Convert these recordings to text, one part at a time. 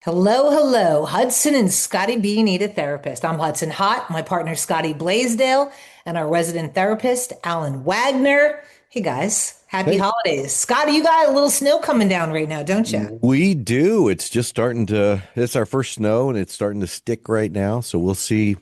Hello, hello. Hudson and Scotty B need a therapist. I'm Hudson Hott, my partner Scotty Blaisdell, and our resident therapist, Alan Wagner. Hey guys, happy Hey, holidays. Scotty, you got a little snow coming down right now, don't you? we do. It's just starting to, it's our first snow and it's starting to stick right now. So we'll see.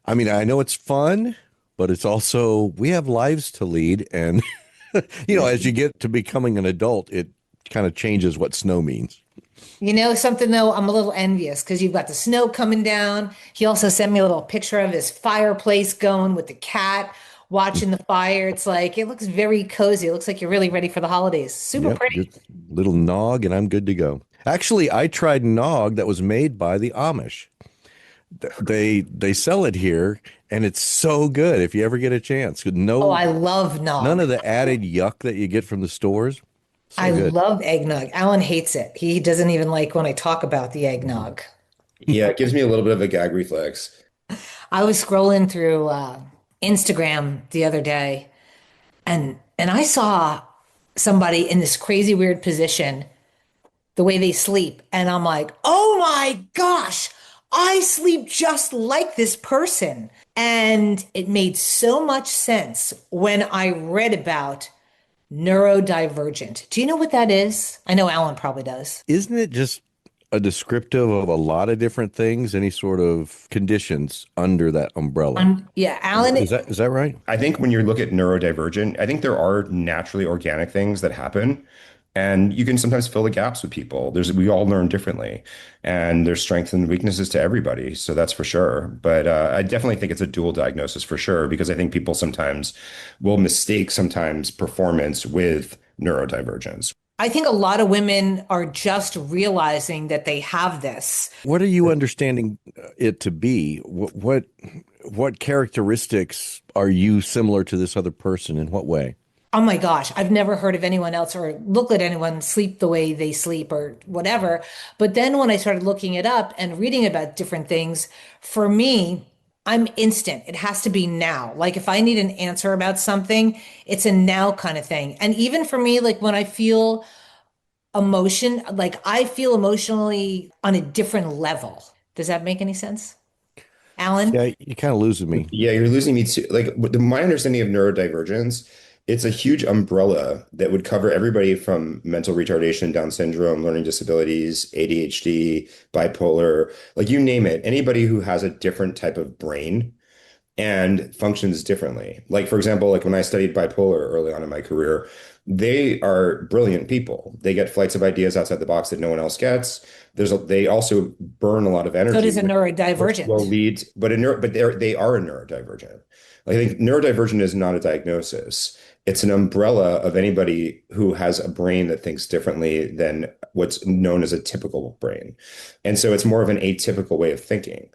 I mean, I know it's fun, but it's also, we have lives to lead. And, as you get to becoming an adult, it kind of changes what snow means. You know something though, I'm a little envious because you've got the snow coming down. He also sent me a little picture of his fireplace going with the cat watching the fire. It's like it looks very cozy. It looks like you're really ready for the holidays. Super Yep, pretty. just little nog and I'm good to go. Actually, I tried nog that was made by the Amish. They sell it here and it's so good if you ever get a chance. Oh, No, I love none nog. of the added yuck that you get from the stores. So I good. love eggnog. Alan hates it. He doesn't even like when I talk about the eggnog. Yeah, it gives me a little bit of a gag reflex. I was scrolling through Instagram the other day and I saw somebody in this crazy weird position, the way they sleep, and I'm like, "Oh my gosh, I sleep just like this person." And it made so much sense when I read about neurodivergent. Do you know what that is? I know Alan probably does. Isn't it just a descriptive of a lot of different things, any sort of conditions under that umbrella? Yeah, Alan. Is that right? I think when you look at neurodivergent, I think there are naturally organic things that happen, and you can sometimes fill the gaps with people. We all learn differently, and there's strengths and weaknesses to everybody, so that's for sure. But I definitely think it's a dual diagnosis for sure, because I think people sometimes will mistake sometimes performance with neurodivergence. I think a lot of women are just realizing that they have this. What are you understanding it to be? What characteristics are you similar to this other person? In what way? Oh my gosh, I've never heard of anyone else or look at anyone sleep the way they sleep or whatever. But then when I started looking it up and reading about different things, for me, I'm instant. It has to be now. Like if I need an answer about something, it's a now kind of thing. And even for me, like when I feel emotion, like I feel emotionally on a different level. Does that make any sense? Alan? Yeah, you kind of losing me. Yeah, you're losing me too. Like my understanding of neurodivergence, it's a huge umbrella that would cover everybody from mental retardation, Down syndrome, learning disabilities, ADHD, bipolar, like you name it. Anybody who has a different type of brain and functions differently. Like, for example, like when I studied bipolar early on in my career, they are brilliant people. They get flights of ideas outside the box that no one else gets. They also burn a lot of So energy, does a which will neurodivergent. lead, but they are a neurodivergent. I think neurodivergent is not a diagnosis. It's an umbrella of anybody who has a brain that thinks differently than what's known as a typical brain. And so it's more of an atypical way of thinking.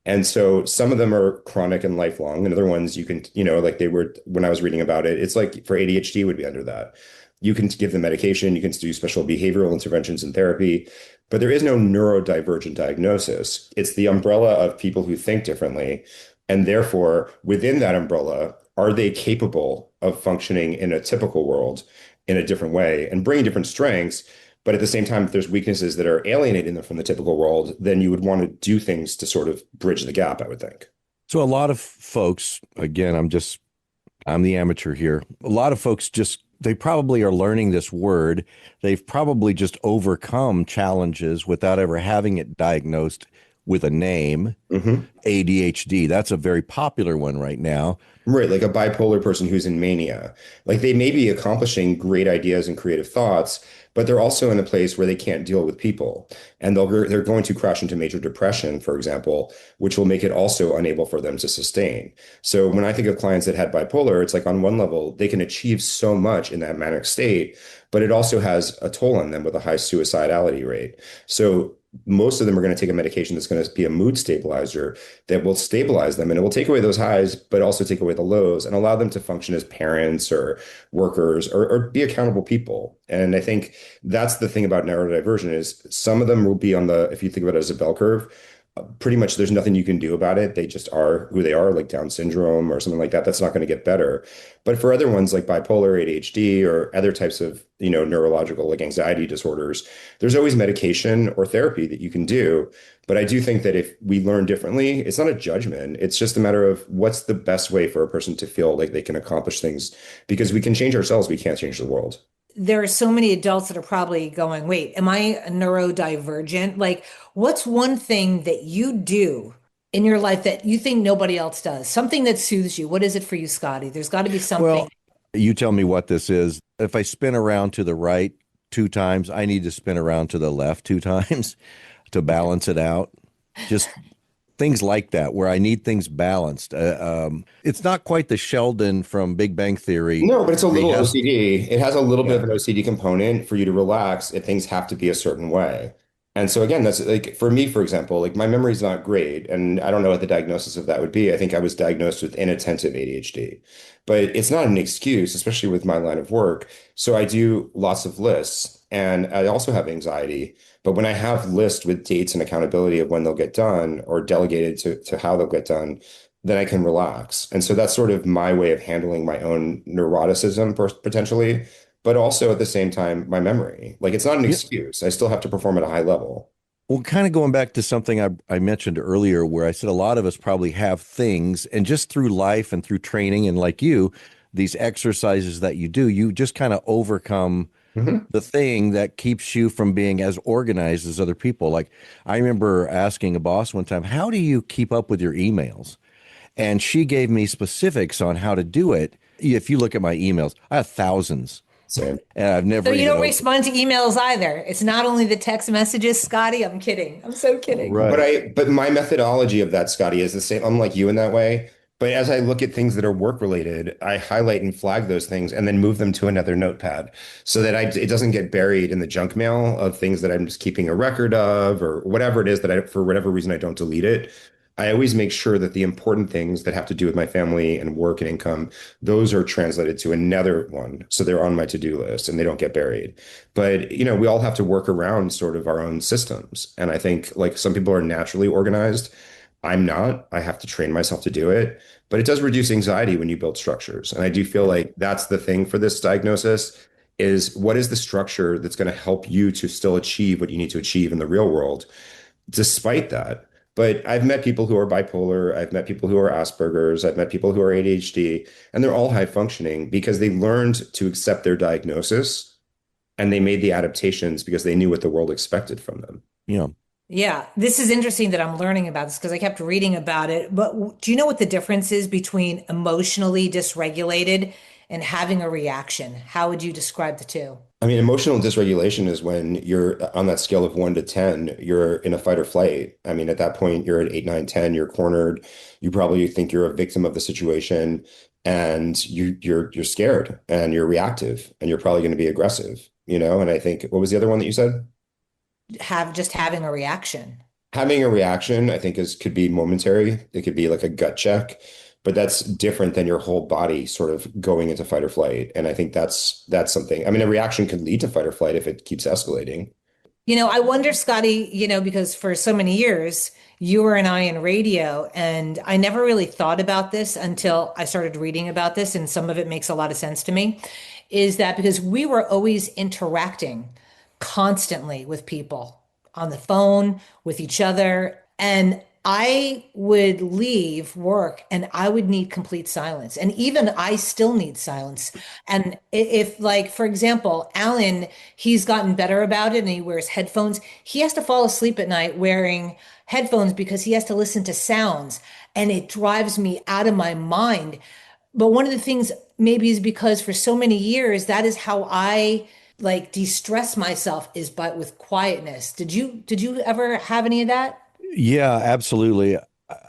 And so some of them are chronic and lifelong, and other ones you can, like they were when I was reading about it, it's like for ADHD would be under that. You can give them medication, you can do special behavioral interventions and therapy, but there is no neurodivergent diagnosis. It's the umbrella of people who think differently. And therefore, within that umbrella, are they capable of functioning in a typical world in a different way and bringing different strengths? But at the same time, if there's weaknesses that are alienating them from the typical world, then you would want to do things to sort of bridge the gap, I would think. So a lot of folks, again, I'm the amateur here. A lot of folks they probably are learning this word. They've probably just overcome challenges without ever having it diagnosed with a name. Hmm. ADHD, that's a very popular one right now. Right, like a bipolar person who's in mania. Like they may be accomplishing great ideas and creative thoughts, but they're also in a place where they can't deal with people. And they're going to crash into major depression, for example, which will make it also unable for them to sustain. So when I think of clients that had bipolar, it's like on one level, they can achieve so much in that manic state, but it also has a toll on them with a high suicidality rate. So most of them are going to take a medication that's going to be a mood stabilizer that will stabilize them and it will take away those highs, but also take away the lows and allow them to function as parents or workers or be accountable people. And I think that's the thing about neurodivergent is some of them will be on the, if you think about it as a bell curve, pretty much there's nothing you can do about it. They just are who they are, like Down syndrome or something like that. That's not going to get better. But for other ones like bipolar, ADHD, or other types of, neurological like anxiety disorders, there's always medication or therapy that you can do. But I do think that if we learn differently, it's not a judgment. It's just a matter of what's the best way for a person to feel like they can accomplish things because we can change ourselves, we can't change the world. There are so many adults that are probably going, wait, am I neurodivergent? Like, what's one thing that you do in your life that you think nobody else does? Something that soothes you. What is it for you, Scotty? There's got to be Well, something. you tell me what this is. If I spin around to the right two times, I need to spin around to the left two times to balance it out. Just things like that, where I need things balanced. It's not quite the Sheldon from Big Bang Theory No, but it's a where he little has, OCD. It has a little bit yeah, of an OCD component for you to relax if things have to be a certain way. And so again, that's like for me, for example, like my memory's not great, and I don't know what the diagnosis of that would be. I think I was diagnosed with inattentive ADHD, but it's not an excuse, especially with my line of work. So I do lots of lists, and I also have anxiety. But when I have lists with dates and accountability of when they'll get done or delegated to how they'll get done, then I can relax. And so that's sort of my way of handling my own neuroticism potentially, but also at the same time, my memory. Like it's not an yeah. excuse. I still have to perform at a high level. Well, kind of going back to something I mentioned earlier, where I said a lot of us probably have things, and just through life and through training, and like you, these exercises that you do, you just kind of overcome Mhm. the thing that keeps you from being as organized as other people. Like I remember asking a boss one time, how do you keep up with your emails? And she gave me specifics on how to do it. If you look at my emails, I have thousands, Same. and I've So never you even don't opened. respond to emails either. It's not only the text messages, Scotty. I'm kidding. I'm so kidding. Right. But my methodology of that, Scotty, is the same. I'm like you in that way. But as I look at things that are work related, I highlight and flag those things and then move them to another notepad so that it doesn't get buried in the junk mail of things that I'm just keeping a record of or whatever it is that for whatever reason, I don't delete it. I always make sure that the important things that have to do with my family and work and income, those are translated to another one. So they're on my to-do list and they don't get buried. But, we all have to work around sort of our own systems. And I think like some people are naturally organized. I'm not. I have to train myself to do it. But it does reduce anxiety when you build structures. And I do feel like that's the thing for this diagnosis is what is the structure that's going to help you to still achieve what you need to achieve in the real world, despite that. But I've met people who are bipolar, I've met people who are Asperger's, I've met people who are ADHD, and they're all high functioning because they learned to accept their diagnosis and they made the adaptations because they knew what the world expected from them. You know, Yeah, this is interesting that I'm learning about this because I kept reading about it. But do you know what the difference is between emotionally dysregulated and having a reaction? How would you describe the two? I mean, emotional dysregulation is when you're on that scale of 1 to 10, you're in a fight or flight. I mean, at that point, you're at 8, 9, 10, you're cornered. You probably think you're a victim of the situation and you're scared and you're reactive and you're probably going to be aggressive, And I think, what was the other one that you said? Having a reaction. Having a reaction, I think could be momentary. It could be like a gut check, but that's different than your whole body sort of going into fight or flight. And I think that's something. I mean, a reaction could lead to fight or flight if it keeps escalating. I wonder, Scotty, because for so many years, you were and I in radio, and I never really thought about this until I started reading about this, and some of it makes a lot of sense to me, is that because we were always interacting constantly with people on the phone, with each other, and I would leave work and I would need complete silence. And even I still need silence. And if, like, for example, Alan, he's gotten better about it and he wears headphones. He has to fall asleep at night wearing headphones because he has to listen to sounds. And it drives me out of my mind. But one of the things maybe is because for so many years, that is how I like de-stress myself is but with quietness. Did you ever have any of that? yeah, absolutely.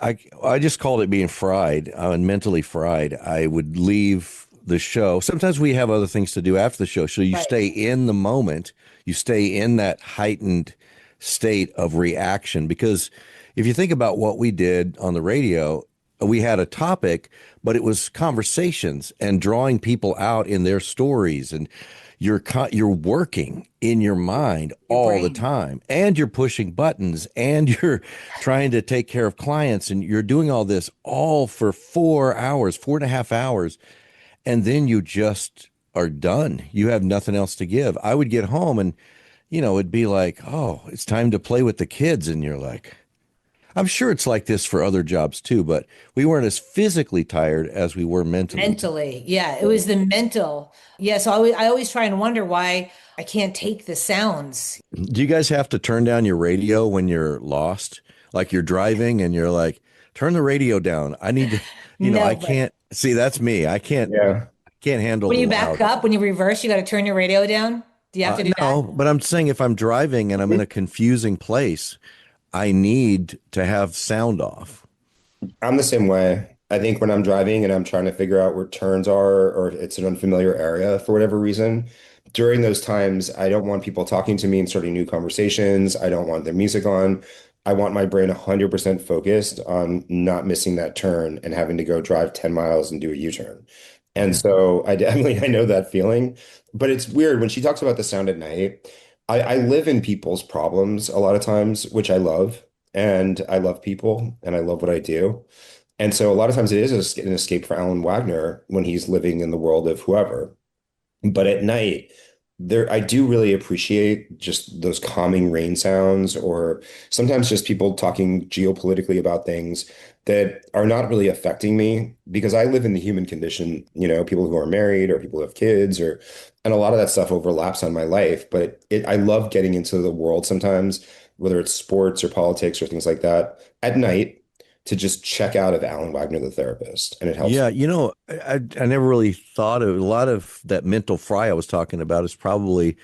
I just called it being fried and mentally fried. I would leave the show. Sometimes we have other things to do after the show. So you Right. stay in the moment, you stay in that heightened state of reaction. Because if you think about what we did on the radio, we had a topic, but it was conversations and drawing people out in their stories, and you're working in your mind Your all the brain. time, and you're pushing buttons, and you're trying to take care of clients, and you're doing all this all for 4 hours, 4.5 hours, and then you just are done. You have nothing else to give. I would get home and it'd be like, oh, it's time to play with the kids, and you're like, I'm sure it's like this for other jobs too, but we weren't as physically tired as we were mentally. Mentally, yeah, it was the mental. Yeah, so I always try and wonder why I can't take the sounds. Do you guys have to turn down your radio when you're lost? Like you're driving and you're like, turn the radio down. I need to, I No, but can't see, that's me. Yeah. I can't handle when the you back loud. up, when you reverse, you got to turn your radio down. Do you have to do that? No, but I'm saying if I'm driving and I'm in a confusing place, I need to have sound off. I'm the same way. I think when I'm driving and I'm trying to figure out where turns are or if it's an unfamiliar area for whatever reason, during those times, I don't want people talking to me and starting new conversations. I don't want their music on. I want my brain 100% focused on not missing that turn and having to go drive 10 miles and do a U-turn. And so I definitely I know that feeling, but it's weird when she talks about the sound at night. I live in people's problems a lot of times, which I love, and I love people and I love what I do. And so a lot of times it is an escape for Alan Wagner when he's living in the world of whoever. But at night, there I do really appreciate just those calming rain sounds, or sometimes just people talking geopolitically about things that are not really affecting me because I live in the human condition, people who are married or people who have kids, or and a lot of that stuff overlaps on my life. But I love getting into the world sometimes, whether it's sports or politics or things like that, at night to just check out of Alan Wagner, the therapist, and it helps. Yeah, I never really thought of a lot of that mental fry I was talking about is probably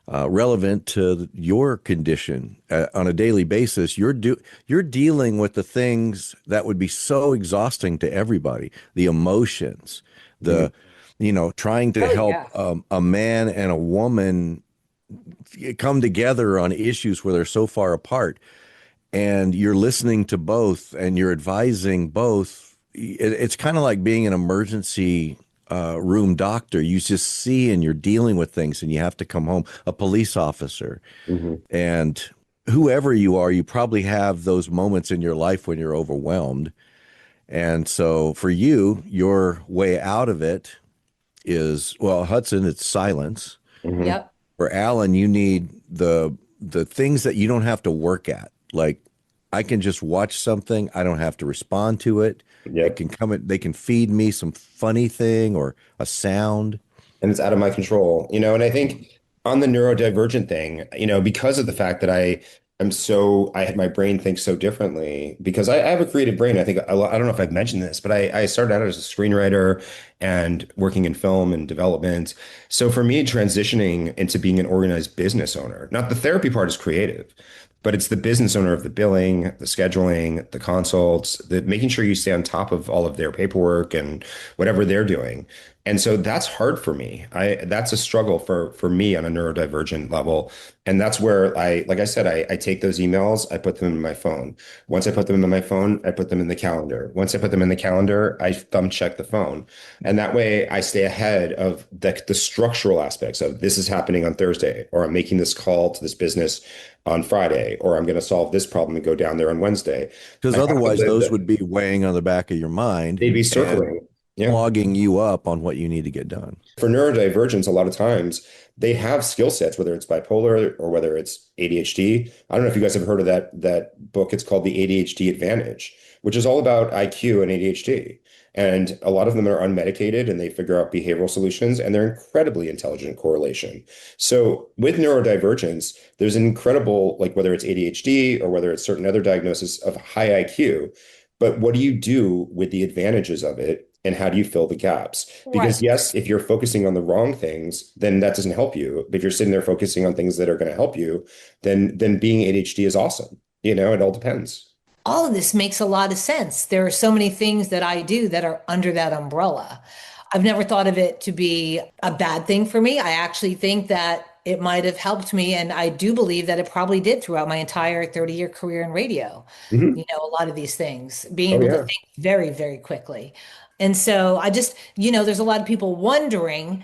relevant to your condition on a daily basis. You're dealing with the things that would be so exhausting to everybody, the emotions, Mhm. the trying to Oh help yeah. a man and a woman come together on issues where they're so far apart, and you're listening to both and you're advising both. It's kind of like being an emergency room doctor. You just see and you're dealing with things, and you have to come home. A police officer, Mhm. and whoever you are, you probably have those moments in your life when you're overwhelmed. And so for you, your way out of it is, well, Hudson, it's silence. Mhm. Yep. For Alan, you need the things that you don't have to work at. Like I can just watch something. I don't have to respond to it. It Yep. can come in, they can feed me some funny thing or a sound. And it's out of my control, and I think on the neurodivergent thing, because of the fact that I had my brain think so differently because I have a creative brain. I think I don't know if I've mentioned this, but I started out as a screenwriter and working in film and development. So for me, transitioning into being an organized business owner, not the therapy part is creative, but it's the business owner of the billing, the scheduling, the consults, the making sure you stay on top of all of their paperwork and whatever they're doing. And so that's hard for me. That's a struggle for me on a neurodivergent level. And that's where like I said, I take those emails, I put them in my phone. Once I put them in my phone, I put them in the calendar. Once I put them in the calendar, I thumb check the phone. And that way I stay ahead of the structural aspects of this is happening on Thursday, or I'm making this call to this business on Friday, or I'm going to solve this problem and go down there on Wednesday. Because I have otherwise, those the would be weighing on the back of your mind they'd be and circling. Yeah. clogging you up on what you need to get done. For neurodivergence, a lot of times they have skill sets, whether it's bipolar or whether it's ADHD. I don't know if you guys have heard of that book. It's called The ADHD Advantage, which is all about IQ and ADHD. And a lot of them are unmedicated and they figure out behavioral solutions and they're incredibly intelligent correlation. So with neurodivergence, there's an incredible, like whether it's ADHD or whether it's certain other diagnosis of high IQ, but what do you do with the advantages of it? And how do you fill the gaps? Because Right. yes, if you're focusing on the wrong things, then that doesn't help you. But if you're sitting there focusing on things that are going to help you, then being ADHD is awesome. It all depends. All of this makes a lot of sense. There are so many things that I do that are under that umbrella. I've never thought of it to be a bad thing for me. I actually think that it might have helped me. And I do believe that it probably did throughout my entire 30-year career in radio. Hmm. A lot of these things, being Oh able to yeah. think very, very quickly. And so I just, there's a lot of people wondering,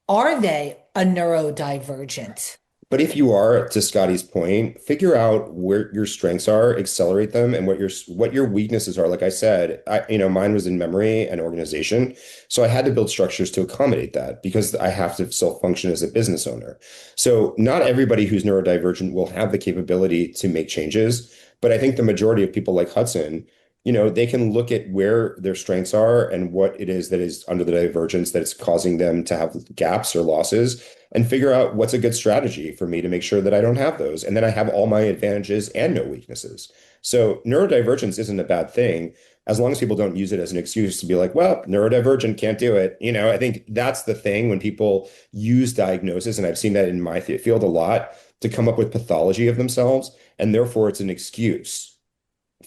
are they a neurodivergent? But if you are, to Scotty's point, figure out where your strengths are, accelerate them, and what your weaknesses are. Like I said, mine was in memory and organization, so I had to build structures to accommodate that because I have to still function as a business owner. So not everybody who's neurodivergent will have the capability to make changes, but I think the majority of people like Hudson, they can look at where their strengths are and what it is that is under the divergence that is causing them to have gaps or losses and figure out what's a good strategy for me to make sure that I don't have those. And then I have all my advantages and no weaknesses. So neurodivergence isn't a bad thing as long as people don't use it as an excuse to be like, well, neurodivergent, can't do it. I think that's the thing when people use diagnosis, and I've seen that in my field a lot, to come up with pathology of themselves, and therefore it's an excuse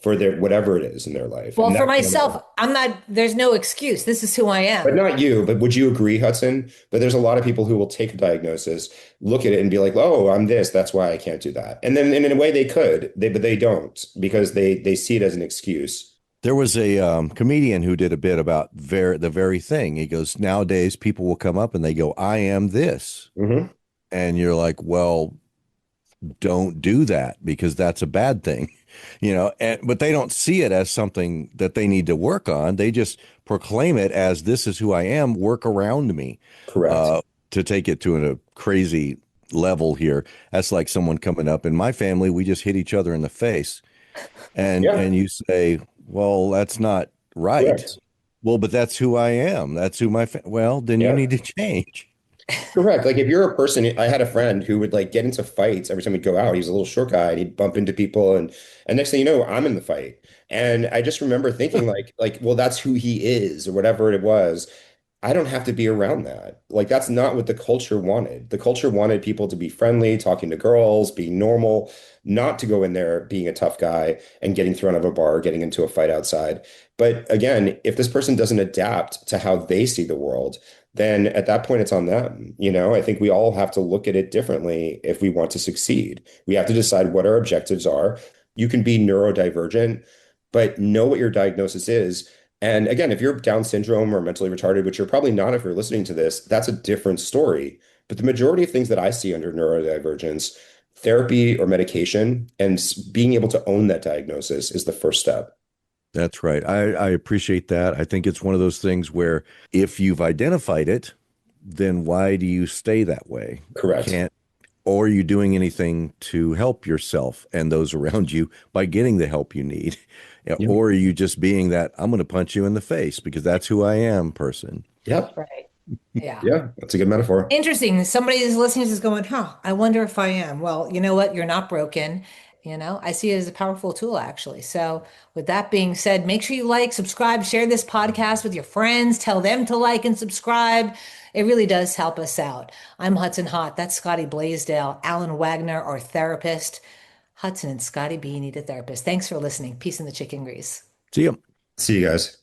for their whatever it is in their life. Well, And for that's not. myself, there's no excuse. This is who I But am. not you, but would you agree, Hudson? But there's a lot of people who will take a diagnosis, look at it and be like, "Oh, I'm this, that's why I can't do that." And then and in a way they could, but they don't because they see it as an excuse. There was a comedian who did a bit about the very thing. He goes, nowadays people will come up and they go, I am this. Hmm. And you're like, well, don't do that because that's a bad thing, but they don't see it as something that they need to work on. They just proclaim it as this is who I am, work around me. Correct. Uh, to take it to a crazy level here, that's like someone coming up in my family, we just hit each other in the face. And Yeah, you say, well, that's not right. correct. Well, but that's who I am. That's who well, then you Yeah. need to change. Correct. Like if you're a person, I had a friend who would like get into fights every time we'd go out. He was a little short guy and he'd bump into people and next thing you know, I'm in the fight. And I just remember thinking well, that's who he is or whatever it was. I don't have to be around that. Like that's not what the culture wanted. The culture wanted people to be friendly, talking to girls, being normal, not to go in there being a tough guy and getting thrown out of a bar, getting into a fight outside. But again, if this person doesn't adapt to how they see the world, then at that point it's on them. I think we all have to look at it differently if we want to succeed. We have to decide what our objectives are. You can be neurodivergent, but know what your diagnosis is. And again, if you're Down syndrome or mentally retarded, which you're probably not if you're listening to this, that's a different story. But the majority of things that I see under neurodivergence, therapy or medication, and being able to own that diagnosis is the first step. That's right. I appreciate that. I think it's one of those things where if you've identified it, then why do you stay that way? Correct. Can't, or are you doing anything to help yourself and those around you by getting the help you need? Yeah, Yep. or are you just being that I'm going to punch you in the face because that's who I am person? Yep. Right. Yeah. Yeah, that's a good metaphor. Interesting. Somebody is listening is going, huh, I wonder if I am. Well, you know what? You're not broken. I see it as a powerful tool, actually. So, with that being said, make sure you like, subscribe, share this podcast with your friends, tell them to like and subscribe. It really does help us out. I'm Hudson Hott. That's Scotty Blaisdell, Alan Wagner, our therapist. Hudson and Scotty B need a therapist. Thanks for listening. Peace in the chicken grease. See you. See you guys.